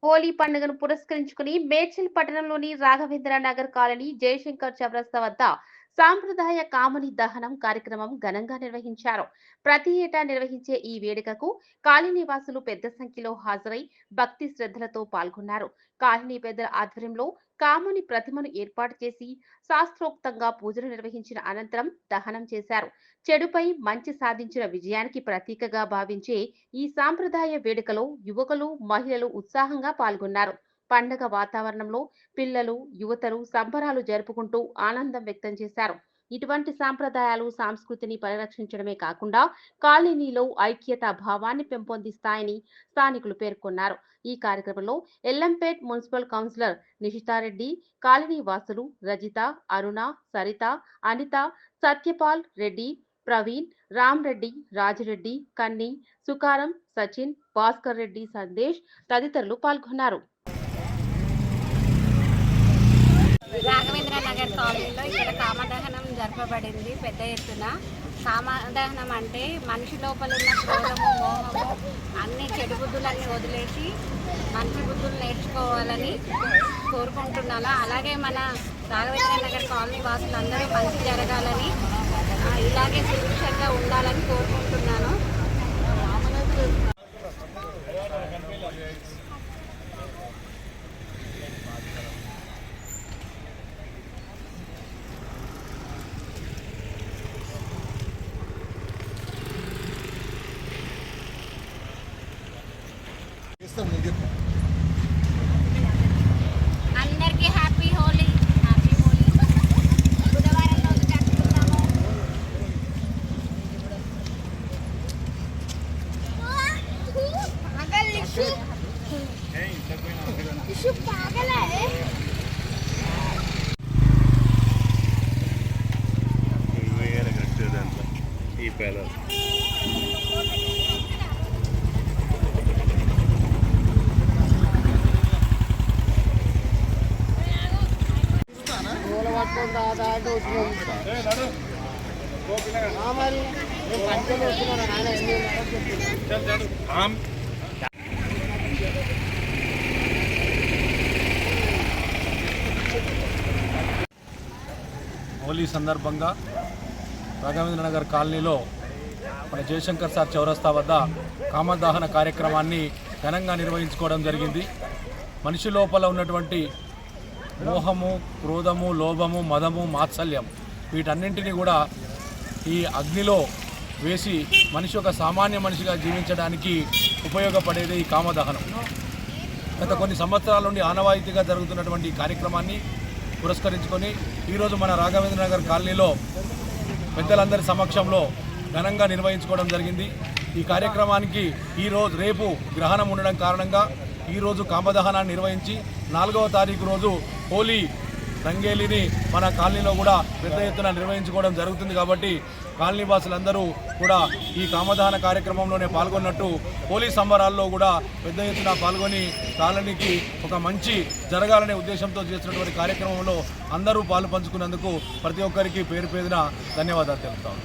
హోలీ పండుగను పురస్కరించుకుని మేడ్చల్ పట్టణంలోని రాఘవేంద్ర నగర్ కాలనీ జయశంకర్ చౌరస్తా వద్ద సాంప్రదాయ కామని దహనం కార్యక్రమం ఘనంగా నిర్వహించారు. ప్రతి ఏటా నిర్వహించే ఈ వేడుకకు కాలనీ వాసులు పెద్ద సంఖ్యలో హాజరై భక్తి శ్రద్ధలతో పాల్గొన్నారు. కాలనీ పెద్దల ఆధ్వర్యంలో కాముని ప్రతిమను ఏర్పాటు చేసి శాస్త్రోక్తంగా పూజలు నిర్వహించిన అనంతరం దహనం చేశారు. చెడుపై మంచి సాధించిన విజయానికి ప్రతీకగా భావించే ఈ సాంప్రదాయ వేడుకలో యువకులు, మహిళలు ఉత్సాహంగా పాల్గొన్నారు. పండగ వాతావరణంలో పిల్లలు, యువతలు సంబరాలు జరుపుకుంటూ ఆనందం వ్యక్తం చేశారు. ఇటువంటి సాంప్రదాయాలు సంస్కృతిని పరిరక్షించడమే కాకుండా కాలనీలో ఐక్యతా భావాన్ని పెంపొందిస్తాయని స్థానికులు పేర్కొన్నారు. ఈ కార్యక్రమంలో ఎల్లంపేట్ మున్సిపల్ కౌన్సిలర్ నిషితారెడ్డి, కాలనీ వాసులు రజిత, అరుణ, సరిత, అనిత, సత్యపాల్ రెడ్డి, ప్రవీణ్, రామ్ రెడ్డి, రాజిరెడ్డి, కన్ని, సుకారం, సచిన్, భాస్కర్ రెడ్డి, సందేశ్ తదితరులు పాల్గొన్నారు. రాఘవేంద్ర నగర్ కాలనీలో ఇక్కడ కామదహనం జరపబడింది పెద్ద ఎత్తున. కామదహనం అంటే మనిషి లోపల ఉన్న క్రోధము, మోహము, అన్ని చెడు బుద్ధులన్నీ వదిలేసి మంచి బుద్ధులు నేర్చుకోవాలని కోరుకుంటున్నాను. అలాగే మన రాఘవేంద్ర నగర్ కాలనీ వాసులందరూ మంచి జరగాలని, ఇలాగే సురక్షంగా ఉండాలని కోరుకుంటున్నాను. అందరికీ హ్యాపీ హోలీ. హ్యాపీ హోలీ. బుధవారం రోజు జరుపుకుంటాము. ఈ పేద హోలీ సందర్భంగా రాఘవేంద్ర నగర్ కాలనీలో మన జయశంకర్ సార్ చౌరస్తా వద్ద కామదహన కార్యక్రమాన్ని ఘనంగా నిర్వహించుకోవడం జరిగింది. మనిషి లోపల ఉన్నటువంటి మోహము, క్రోధము, లోభము, మదము, మాత్సల్యం వీటన్నింటినీ కూడా ఈ అగ్నిలో వేసి మనిషి ఒక సామాన్య మనిషిగా జీవించడానికి ఉపయోగపడేది ఈ కామదహనం. గత కొన్ని సంవత్సరాల నుండి ఆనవాయితీగా జరుగుతున్నటువంటి ఈ కార్యక్రమాన్ని పురస్కరించుకొని ఈరోజు మన రాఘవేంద్ర నగర్ కాలనీలో పెద్దలందరి సమక్షంలో ఘనంగా నిర్వహించుకోవడం జరిగింది. ఈ కార్యక్రమానికి రేపు గ్రహణం ఉండడం కారణంగా ఈరోజు కామదహనాన్ని నిర్వహించి 4వ తారీఖు రోజు హోలీ రంగేలిని మన కాలనీలో కూడా పెద్ద ఎత్తున నిర్వహించుకోవడం జరుగుతుంది. కాబట్టి కాలనీ వాసులందరూ కూడా ఈ కామదహన కార్యక్రమంలోనే పాల్గొన్నట్టు హోలీ సంబరాల్లో కూడా పెద్ద ఎత్తున పాల్గొని కాలనీకి ఒక మంచి జరగాలనే ఉద్దేశంతో చేస్తున్నటువంటి కార్యక్రమంలో అందరూ పాలు పంచుకున్నందుకు ప్రతి ఒక్కరికి పేరు పేరున ధన్యవాదాలు తెలుపుతాను.